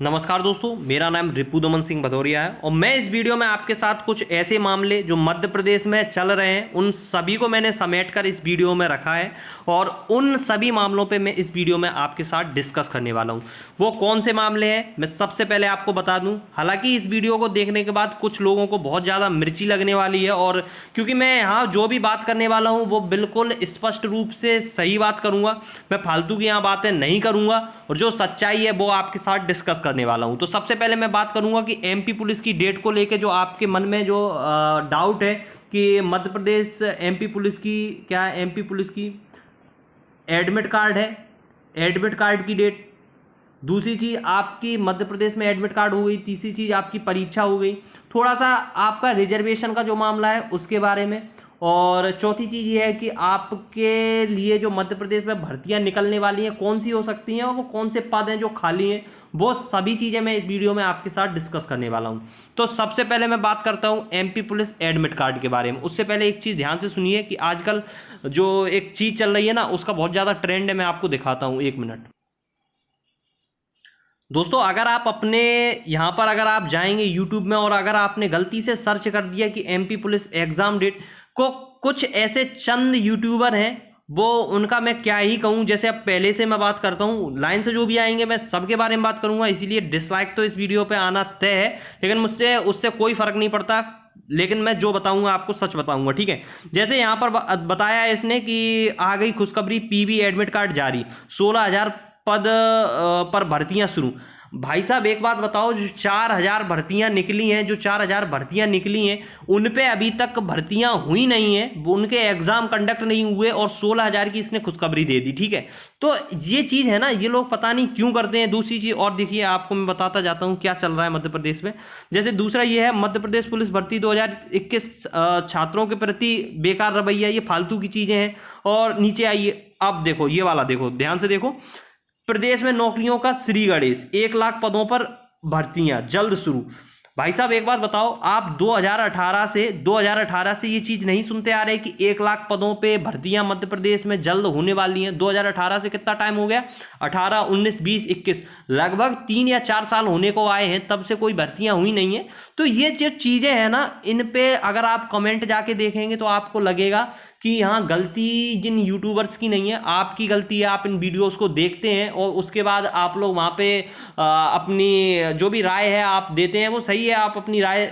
नमस्कार दोस्तों, मेरा नाम रिपुदमन सिंह भदौरिया है और मैं इस वीडियो में आपके साथ कुछ ऐसे मामले जो मध्य प्रदेश में चल रहे हैं उन सभी को मैंने समेटकर इस वीडियो में रखा है और उन सभी मामलों पे मैं इस वीडियो में आपके साथ डिस्कस करने वाला हूं। वो कौन से मामले हैं मैं सबसे पहले आपको बता दूं। हालांकि इस वीडियो को देखने के बाद कुछ लोगों को बहुत ज़्यादा मिर्ची लगने वाली है और क्योंकि मैं यहाँ जो भी बात करने वाला हूँ वो बिल्कुल स्पष्ट रूप से सही बात करूँगा, मैं फालतू की यहाँ बातें नहीं करूँगा और जो सच्चाई है वो आपके साथ डिस्कस करने वाला हूं। तो सबसे पहले मैं बात करूंगा कि एमपी पुलिस की डेट को लेके जो आपके मन में जो डाउट है कि मध्य प्रदेश एमपी पुलिस की एडमिट कार्ड है, एडमिट कार्ड की डेट। दूसरी चीज आपकी मध्य प्रदेश में एडमिट कार्ड हो गई। तीसरी चीज आपकी परीक्षा हो गई। थोड़ा सा आपका रिजर्वेशन का जो मामला है उसके बारे में। और चौथी चीज ये है कि आपके लिए जो मध्य प्रदेश में भर्तियां निकलने वाली हैं कौन सी हो सकती हैं और वो कौन से पद हैं जो खाली हैं, वो सभी चीजें मैं इस वीडियो में आपके साथ डिस्कस करने वाला हूं। तो सबसे पहले मैं बात करता हूं एमपी पुलिस एडमिट कार्ड के बारे में। उससे पहले एक चीज ध्यान से सुनिए कि आजकल जो एक चीज चल रही है ना उसका बहुत ज्यादा ट्रेंड है। मैं आपको दिखाता हूं, एक मिनट दोस्तों। अगर आप अपने यहाँ पर अगर आप जाएंगे यूट्यूब में और अगर आपने गलती से सर्च कर दिया कि एमपी पुलिस एग्जाम डेट को, कुछ ऐसे चंद यूट्यूबर हैं वो उनका मैं क्या ही कहूँ। जैसे अब पहले से मैं बात करता हूँ, लाइन से जो भी आएंगे मैं सबके बारे में बात करूंगा, इसीलिए डिसलाइक तो इस वीडियो पे आना तय है, लेकिन मुझसे उससे कोई फर्क नहीं पड़ता। लेकिन मैं जो बताऊंगा आपको सच बताऊंगा, ठीक है। जैसे यहाँ पर बताया है इसने कि आ गई खुशखबरी, पीबी एडमिट कार्ड जारी, 16,000 पद पर भर्तियां शुरू। भाई साहब एक बात बताओ, जो 4,000 भर्तियां निकली हैं, जो 4,000 भर्तियां निकली हैं उन पे अभी तक भर्तियां हुई नहीं है, उनके एग्जाम कंडक्ट नहीं हुए और 16,000 की इसने खुशखबरी दे दी, ठीक है। तो ये चीज है ना, ये लोग पता नहीं क्यों करते हैं। दूसरी चीज और देखिए, आपको मैं बताता जाता हूं क्या चल रहा है मध्य प्रदेश में। जैसे दूसरा ये है, मध्य प्रदेश पुलिस भर्ती 2021 छात्रों के प्रति बेकार रवैया, ये फालतू की चीजें हैं। और नीचे आइए, अब देखो ये वाला, देखो ध्यान से देखो। प्रदेश में नौकरियों का श्री गणेश, 1 लाख पदों पर भर्तियां जल्द शुरू। भाई साहब एक बात बताओ, आप 2018 से ये चीज नहीं सुनते आ रहे कि 1 लाख पदों पे भर्तियां मध्य प्रदेश में जल्द होने वाली हैं। 2018 से कितना टाइम हो गया, 18, 19, 20, 21, लगभग 3 या 4 साल होने को आए हैं, तब से कोई भर्तियां हुई नहीं है। तो ये जो चीजें हैं ना, इन पे अगर आप कमेंट जाके देखेंगे तो आपको लगेगा कि यहाँ गलती जिन यूट्यूबर्स की नहीं है, आपकी गलती है। आप इन वीडियोस को देखते हैं और उसके बाद आप लोग वहाँ पे अपनी जो भी राय है आप देते हैं, वो सही है, आप अपनी राय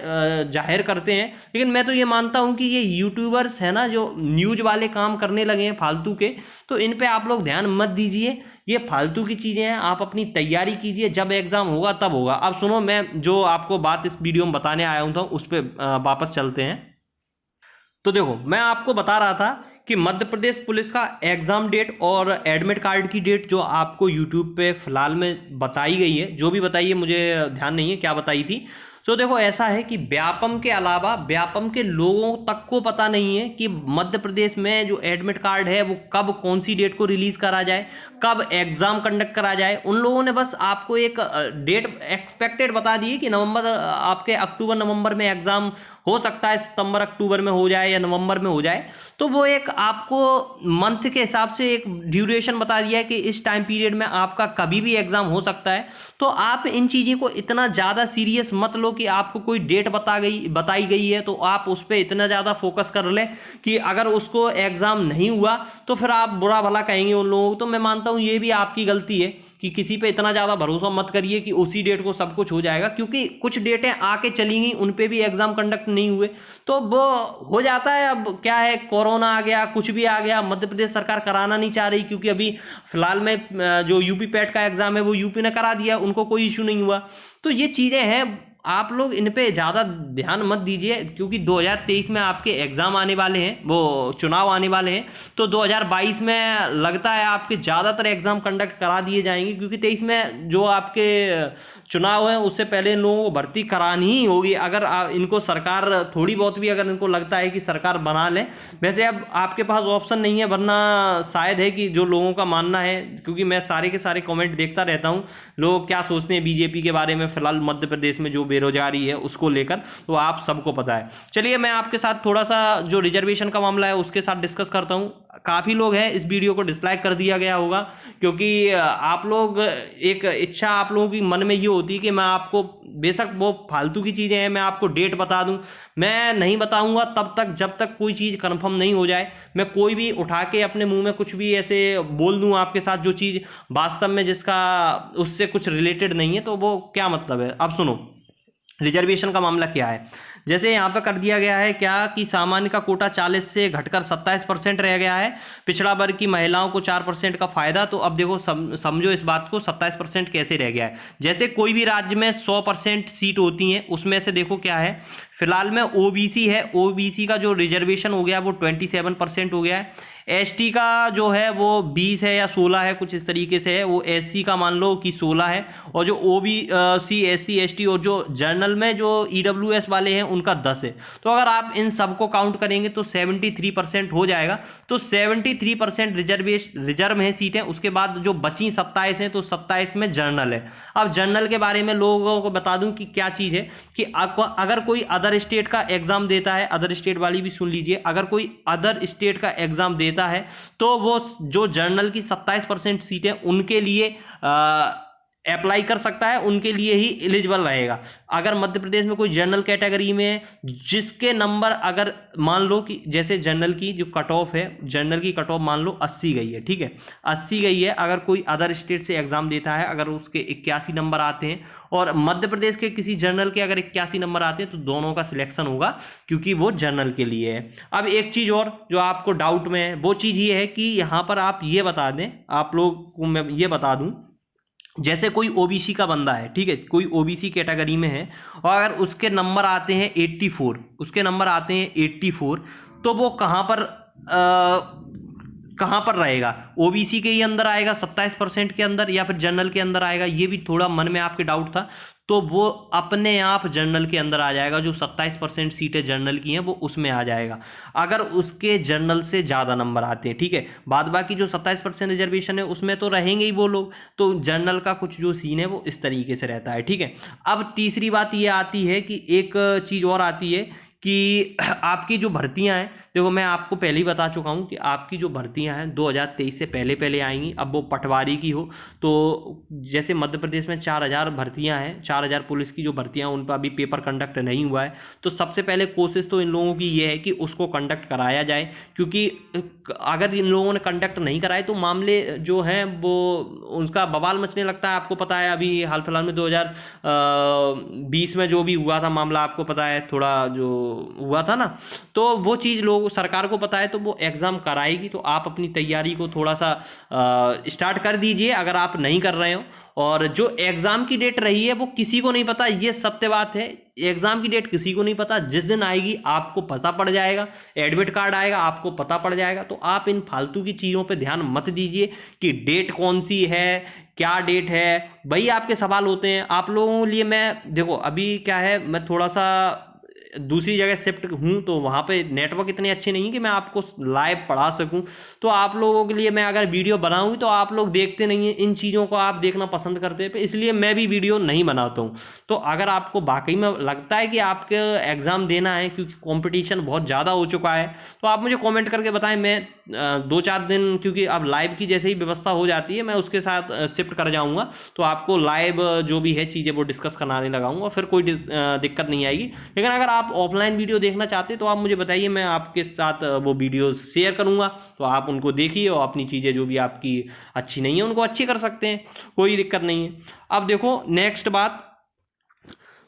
जाहिर करते हैं। लेकिन मैं तो ये मानता हूँ कि ये यूट्यूबर्स है ना जो न्यूज वाले काम करने लगे हैं फालतू के, तो इन पे आप लोग ध्यान मत दीजिए। ये फालतू की चीज़ें हैं, आप अपनी तैयारी कीजिए, जब एग्जाम होगा तब होगा। अब सुनो, मैं जो आपको बात इस वीडियो में बताने आया हूँ उस पर वापस चलते हैं। तो देखो, मैं आपको बता रहा था कि मध्य प्रदेश पुलिस का एग्जाम डेट और एडमिट कार्ड की डेट जो आपको यूट्यूब पे फिलहाल में बताई गई है, जो भी बताई है मुझे ध्यान नहीं है क्या बताई थी। तो देखो ऐसा है कि व्यापम के अलावा व्यापम के लोगों तक को पता नहीं है कि मध्य प्रदेश में जो एडमिट कार्ड है वो कब, कौन सी डेट को रिलीज करा जाए, कब एग्जाम कंडक्ट करा जाए। उन लोगों ने बस आपको एक डेट एक्सपेक्टेड बता दी है कि नवंबर, आपके अक्टूबर नवंबर में एग्जाम हो सकता है, सितंबर अक्टूबर में हो जाए या नवंबर में हो जाए। तो वो एक आपको मंथ के हिसाब से एक ड्यूरेशन बता दिया है कि इस टाइम पीरियड में आपका कभी भी एग्जाम हो सकता है। तो आप इन चीज़ों को इतना ज़्यादा सीरियस मत लो कि आपको कोई डेट बताई गई है तो आप उस पर इतना ज़्यादा फोकस कर लें कि अगर उसको एग्जाम नहीं हुआ तो फिर आप बुरा भला कहेंगे उन लोगों को। तो मैं मानता हूँ ये भी आपकी गलती है कि किसी पे इतना ज़्यादा भरोसा मत करिए कि उसी डेट को सब कुछ हो जाएगा, क्योंकि कुछ डेटें आके चली गई, उन पे भी एग्जाम कंडक्ट नहीं हुए तो वो हो जाता है। अब क्या है, कोरोना आ गया, कुछ भी आ गया, मध्य प्रदेश सरकार कराना नहीं चाह रही क्योंकि अभी फिलहाल में जो यूपी पैट का एग्जाम है वो यूपी ने करा दिया, उनको कोई इशू नहीं हुआ। तो ये चीज़ें हैं, आप लोग इन पे ज़्यादा ध्यान मत दीजिए क्योंकि 2023 में आपके एग्ज़ाम आने वाले हैं, वो चुनाव आने वाले हैं। तो 2022 में लगता है आपके ज़्यादातर एग्ज़ाम कंडक्ट करा दिए जाएंगे, क्योंकि 23 में जो आपके चुनाव है उससे पहले इन लोगों को भर्ती करानी ही होगी। अगर इनको सरकार थोड़ी बहुत भी अगर इनको लगता है कि सरकार बना लें, वैसे अब आपके पास ऑप्शन नहीं है, वरना शायद है कि जो लोगों का मानना है, क्योंकि मैं सारे के सारे कमेंट देखता रहता हूँ लोग क्या सोचते हैं बीजेपी के बारे में फिलहाल मध्य प्रदेश में जो बेरोजगारी है उसको लेकर, तो आप सबको पता है। चलिए मैं आपके साथ थोड़ा सा जो रिजर्वेशन का मामला है उसके साथ डिस्कस करता हूँ। काफ़ी लोग हैं, इस वीडियो को डिसलाइक कर दिया गया होगा क्योंकि आप लोग एक इच्छा आप लोगों की मन में ये होती है कि मैं आपको, बेशक वो फालतू की चीज़ें हैं, मैं आपको डेट बता दूं, मैं नहीं बताऊंगा तब तक जब तक कोई चीज़ कंफर्म नहीं हो जाए। मैं कोई भी उठा के अपने मुंह में कुछ भी ऐसे बोल दूं आपके साथ जो चीज़ वास्तव में जिसका उससे कुछ रिलेटेड नहीं है, तो वो क्या मतलब है। अब सुनो रिजर्वेशन का मामला क्या है। जैसे यहाँ पे कर दिया गया है क्या कि सामान्य का कोटा 40 से घटकर 27% रह गया है, पिछड़ा वर्ग की महिलाओं को 4% का फायदा। तो अब देखो समझो इस बात को, 27% कैसे रह गया है। जैसे कोई भी राज्य में 100% सीट होती हैं, उसमें से देखो क्या है, फिलहाल में ओबीसी है, ओबीसी का जो रिजर्वेशन हो गया वो 27% हो गया है। एसटी का जो है वो 20 है या 16 है, कुछ इस तरीके से है। वो एससी का मान लो कि 16 है, और जो ओबीसी एससी एसटी और जो जर्नल में जो ईडब्ल्यूएस वाले हैं उनका 10 है। तो अगर आप इन सबको काउंट करेंगे तो 73% हो जाएगा। तो 73% रिजर्व है सीटें। उसके बाद जो बची 27 हैं, तो 27 में जर्नल है। अब जर्नल के बारे में लोगों को बता दूं कि क्या चीज़ है कि अगर कोई अदर स्टेट का एग्जाम देता है, अदर स्टेट वाली भी सुन लीजिए, अगर कोई अदर स्टेट का एग्जाम देता है तो वो जो जर्नल की 27% सीटें उनके लिए अप्लाई कर सकता है, उनके लिए ही एलिजिबल रहेगा। अगर मध्य प्रदेश में कोई जनरल कैटेगरी में जिसके नंबर, अगर मान लो कि जैसे जनरल की जो कट ऑफ है, जनरल की कट ऑफ मान लो 80 गई है, ठीक है, 80 गई है। अगर कोई अदर स्टेट से एग्जाम देता है, अगर उसके 81 नंबर आते हैं और मध्य प्रदेश के किसी जनरल के अगर 81 नंबर आते हैं, तो दोनों का सिलेक्शन होगा क्योंकि वो जनरल के लिए है। अब एक चीज और जो आपको डाउट में है, वो चीज ये है कि यहां पर आप ये बता दें, आप लोग को मैं ये बता दूं, जैसे कोई ओबीसी का बंदा है, ठीक है, कोई ओबीसी कैटेगरी में है और अगर उसके नंबर आते हैं 84, उसके नंबर आते हैं 84, तो वो कहाँ पर रहेगा? ओबीसी के ही अंदर आएगा 27% के अंदर, या फिर जनरल के अंदर आएगा? ये भी थोड़ा मन में आपके डाउट था, तो वो अपने आप जनरल के अंदर आ जाएगा। जो 27% सीटें जनरल की हैं वो उसमें आ जाएगा, अगर उसके जनरल से ज़्यादा नंबर आते हैं, ठीक है। बाद बाकी जो 27% रिजर्वेशन है उसमें तो रहेंगे ही वो लोग, तो जनरल का कुछ जो सीन है वो इस तरीके से रहता है, ठीक है। अब तीसरी बात ये आती है कि एक चीज़ और आती है कि आपकी जो भर्तियां हैं, देखो मैं आपको पहले ही बता चुका हूं कि आपकी जो भर्तियां हैं 2023 से पहले आएंगी। अब वो पटवारी की हो, तो जैसे मध्य प्रदेश में 4000 भर्तियां हैं, 4000 पुलिस की जो भर्तियां, उन पर अभी पेपर कंडक्ट नहीं हुआ है। तो सबसे पहले कोशिश तो इन लोगों की ये है कि उसको कंडक्ट कराया जाए, क्योंकि अगर इन लोगों ने कंडक्ट नहीं कराए तो मामले जो हैं वो उनका बवाल मचने लगता है। आपको पता है अभी हाल फिलहाल में 2020 में जो भी हुआ था मामला, आपको पता है थोड़ा जो हुआ था ना, तो वो चीज़ लोग सरकार को पता है, तो वो एग्ज़ाम कराएगी। तो आप अपनी तैयारी को थोड़ा सा स्टार्ट कर दीजिए अगर आप नहीं कर रहे हो। और जो एग्ज़ाम की डेट रही है वो किसी को नहीं पता, ये सत्य बात है। एग्ज़ाम की डेट किसी को नहीं पता, जिस दिन आएगी आपको पता पड़ जाएगा, एडमिट कार्ड आएगा आपको पता पड़ जाएगा। तो आप इन फालतू की चीज़ों पे ध्यान मत दीजिए कि डेट कौन सी है, क्या डेट है, वही आपके सवाल होते हैं। आप लोगों के लिए मैं देखो अभी क्या है, मैं थोड़ा सा दूसरी जगह शिफ्ट हूँ, तो वहाँ पे नेटवर्क इतने अच्छे नहीं कि मैं आपको लाइव पढ़ा सकूँ। तो आप लोगों के लिए मैं अगर वीडियो बनाऊँ तो आप लोग देखते नहीं हैं, इन चीज़ों को आप देखना पसंद करते हैं, इसलिए मैं भी वीडियो नहीं बनाता हूँ। तो अगर आपको वाकई में लगता है कि आपके एग्ज़ाम देना है, क्योंकि कंपटीशन बहुत ज़्यादा हो चुका है, तो आप मुझे कॉमेंट करके बताएं। मैं 2-4 दिन, क्योंकि अब लाइव की जैसे ही व्यवस्था हो जाती है मैं उसके साथ शिफ्ट कर जाऊँगा, तो आपको लाइव जो भी है चीज़ें वो डिस्कस कराने लगाऊंगा, फिर कोई दिक्कत नहीं आएगी। लेकिन अगर आप ऑफलाइन वीडियो देखना चाहते हैं तो आप मुझे बताइए, मैं आपके साथ वो वीडियोस शेयर करूंगा, तो आप उनको देखिए और अपनी चीज़ें जो भी आपकी अच्छी नहीं है उनको अच्छी कर सकते हैं, कोई दिक्कत नहीं है। अब देखो नेक्स्ट बात,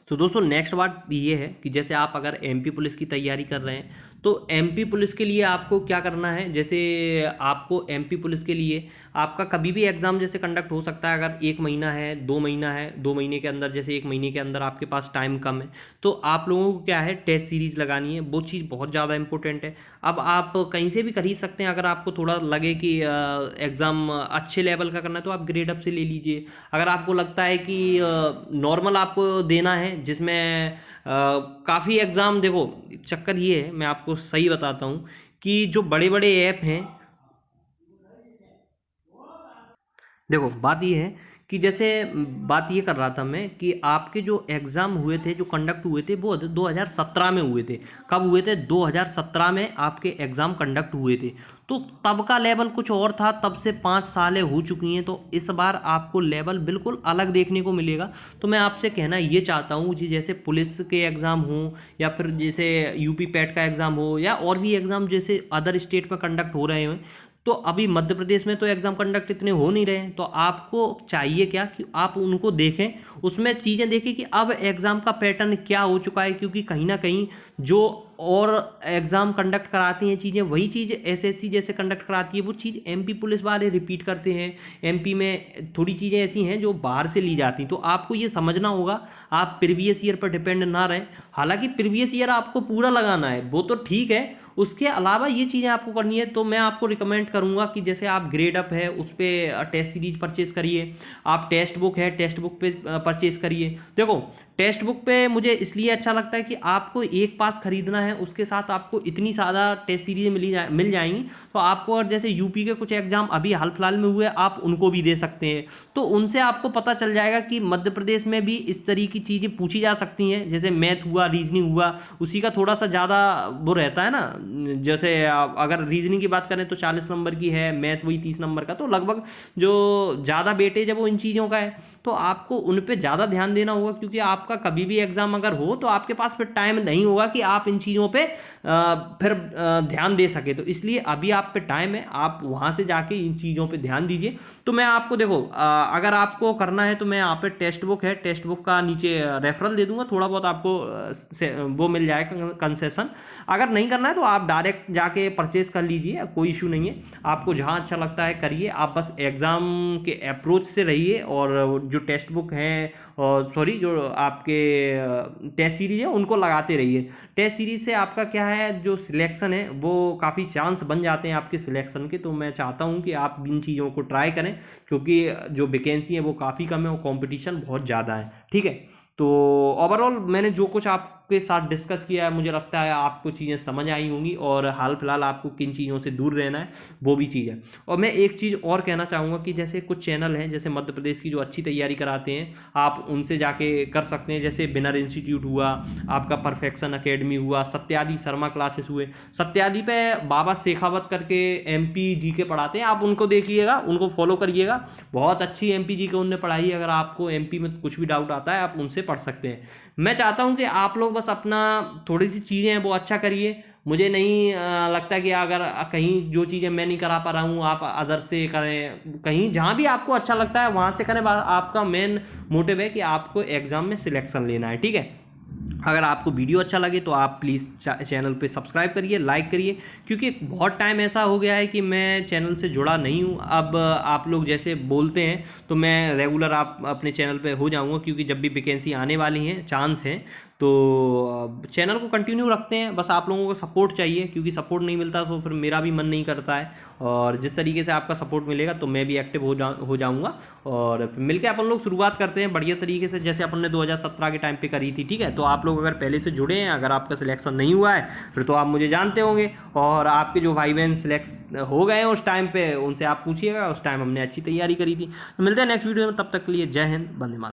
तो दोस्तों नेक्स्ट बात ये है कि जैसे आप अगर एमपी पुलिस की तैयारी कर रहे हैं, तो एमपी पुलिस के लिए आपको क्या करना है। जैसे आपको एमपी पुलिस के लिए आपका कभी भी एग्ज़ाम जैसे कंडक्ट हो सकता है, अगर 1 महीना है, 2 महीना है, 2 महीने के अंदर, जैसे 1 महीने के अंदर आपके पास टाइम कम है, तो आप लोगों को क्या है, टेस्ट सीरीज़ लगानी है। वो चीज़ बहुत ज़्यादा इंपॉर्टेंट है। अब आप कहीं से भी खरीद सकते हैं, अगर आपको थोड़ा लगे कि एग्ज़ाम अच्छे लेवल का करना है तो आप ग्रेड अप से ले लीजिए। अगर आपको लगता है कि नॉर्मल आपको देना है, जिसमें काफ़ी एग्ज़ाम, देखो चक्कर ये है, मैं आपको सही बताता हूँ कि जो बड़े ऐप हैं, देखो बात ये है कि जैसे बात ये कर रहा था मैं कि आपके जो एग्ज़ाम हुए थे, जो कंडक्ट हुए थे, वो 2017 में हुए थे। कब हुए थे? 2017 में आपके एग्ज़ाम कंडक्ट हुए थे। तो तब का लेवल कुछ और था, तब से 5 सालें हो चुकी हैं, तो इस बार आपको लेवल बिल्कुल अलग देखने को मिलेगा। तो मैं आपसे कहना ये चाहता हूँ कि जैसे पुलिस के एग्ज़ाम हो या फिर जैसे यूपी पैट का एग्ज़ाम हो या और भी एग्ज़ाम जैसे अदर स्टेट में कंडक्ट हो रहे हैं, तो अभी मध्य प्रदेश में तो एग्ज़ाम कंडक्ट इतने हो नहीं रहे हैं। तो आपको चाहिए क्या कि आप उनको देखें, उसमें चीज़ें देखें कि अब एग्ज़ाम का पैटर्न क्या हो चुका है, क्योंकि कहीं ना कहीं जो और एग्ज़ाम कंडक्ट कराती हैं चीज़ें, वही चीज़ एसएससी जैसे कंडक्ट कराती है, वो चीज़ एमपी पुलिस वाले रिपीट करते हैं। एमपी में थोड़ी चीज़ें ऐसी हैं जो बाहर से ली जाती, तो आपको ये समझना होगा, आप प्रीवियस ईयर पर डिपेंड ना रहें। हालांकि प्रीवियस ईयर आपको पूरा लगाना है, वो तो ठीक है, उसके अलावा ये चीज़ें आपको करनी है। तो मैं आपको रिकमेंड करूंगा कि जैसे आप ग्रेड अप है उस पर टेस्ट सीरीज परचेज करिए, आप टेक्स्ट बुक है टेक्स्ट बुक पे परचेज करिए। देखो टेक्स्ट बुक पे मुझे इसलिए अच्छा लगता है कि आपको एक पास खरीदना है, उसके साथ आपको इतनी ज़्यादा टेस्ट सीरीज मिल जाएंगी। तो आपको और जैसे यूपी के कुछ एग्जाम अभी हाल फिलहाल में हुए, आप उनको भी दे सकते हैं, तो उनसे आपको पता चल जाएगा कि मध्य प्रदेश में भी इस तरीके की चीज़ें पूछी जा सकती हैं। जैसे मैथ हुआ, रीजनिंग हुआ, उसी का थोड़ा सा ज़्यादा वो रहता है ना। जैसे अगर रीजनिंग की बात करें तो 40 नंबर की है, मैथ वही 30 नंबर का, तो लगभग जो ज़्यादा वेटेज है वो इन चीज़ों का है। तो आपको उन पे ज़्यादा ध्यान देना होगा, क्योंकि आपका कभी भी एग्जाम अगर हो तो आपके पास फिर टाइम नहीं होगा कि आप इन चीज़ों पे फिर ध्यान दे सके। तो इसलिए अभी आप पे टाइम है, आप वहाँ से जाके इन चीज़ों पे ध्यान दीजिए। तो मैं आपको देखो अगर आपको करना है तो मैं यहाँ पे टेक्स्ट बुक है, टेक्स्ट बुक का नीचे रेफरल दे दूंगा, थोड़ा बहुत आपको वो मिल जाएगा कंसेशन। अगर नहीं करना है तो आप डायरेक्ट जाके परचेज कर लीजिए, कोई इशू नहीं है। आपको जहाँ अच्छा लगता है करिए, आप बस एग्ज़ाम के अप्रोच से रहिए, और जो टेक्स्ट बुक हैं और सॉरी जो आपके टेस्ट सीरीज है उनको लगाते रहिए। टेस्ट सीरीज से आपका क्या है, जो सिलेक्शन है वो काफ़ी चांस बन जाते हैं आपके सिलेक्शन के। तो मैं चाहता हूँ कि आप इन चीज़ों को ट्राई करें, क्योंकि जो वैकेंसी है वो काफ़ी कम है और कंपटीशन बहुत ज़्यादा है। ठीक है, तो ओवरऑल मैंने जो कुछ आपके साथ डिस्कस किया है, मुझे लगता है आपको चीज़ें समझ आई होंगी, और हाल फिलहाल आपको किन चीज़ों से दूर रहना है वो भी चीज़ है। और मैं एक चीज़ और कहना चाहूँगा कि जैसे कुछ चैनल हैं जैसे मध्य प्रदेश की जो अच्छी तैयारी कराते हैं, आप उनसे जाके कर सकते हैं। जैसे बिनर इंस्टीट्यूट हुआ, आपका परफेक्शन अकेडमी हुआ, सत्यादि शर्मा क्लासेस हुए। सत्यादि पे बाबा शेखावत करके एमपी जी के पढ़ाते हैं, आप उनको देखिएगा, उनको फॉलो करिएगा। बहुत अच्छी एमपी जी के उनने पढ़ाई है। अगर आपको एमपी में कुछ भी डाउट आता है आप उनसे पढ़ सकते हैं। मैं चाहता हूं कि आप लोग बस अपना थोड़ी सी चीज़ें हैं वो अच्छा करिए। मुझे नहीं लगता कि अगर कहीं जो चीज़ें मैं नहीं करा पा रहा हूँ आप अदर से करें, कहीं जहाँ भी आपको अच्छा लगता है वहाँ से करें। आपका मेन मोटिव है कि आपको एग्ज़ाम में सिलेक्शन लेना है। ठीक है, अगर आपको वीडियो अच्छा लगे तो आप प्लीज़ चैनल पे सब्सक्राइब करिए, लाइक करिए, क्योंकि बहुत टाइम ऐसा हो गया है कि मैं चैनल से जुड़ा नहीं हूँ। अब आप लोग जैसे बोलते हैं तो मैं रेगुलर आप अपने चैनल पे हो जाऊँगा, क्योंकि जब भी वैकेंसी आने वाली हैं, चांस हैं, तो चैनल को कंटिन्यू रखते हैं। बस आप लोगों को सपोर्ट चाहिए, क्योंकि सपोर्ट नहीं मिलता तो फिर मेरा भी मन नहीं करता है। और जिस तरीके से आपका सपोर्ट मिलेगा तो मैं भी एक्टिव हो जाऊंगा, और मिलकर अपन लोग शुरुआत करते हैं बढ़िया तरीके से, जैसे अपन ने 2017 के टाइम पे करी थी। ठीक है, तो आप लोग अगर पहले से जुड़े हैं, अगर आपका सिलेक्शन नहीं हुआ है फिर तो आप मुझे जानते होंगे, और आपके जो भाई बहन सिलेक्ट हो गए हैं उस टाइम पे उनसे आप पूछिएगा, उस टाइम हमने अच्छी तैयारी करी थी। तो मिलते हैं नेक्स्ट वीडियो में, तब तक के लिए जय हिंद, वंदे मातरम।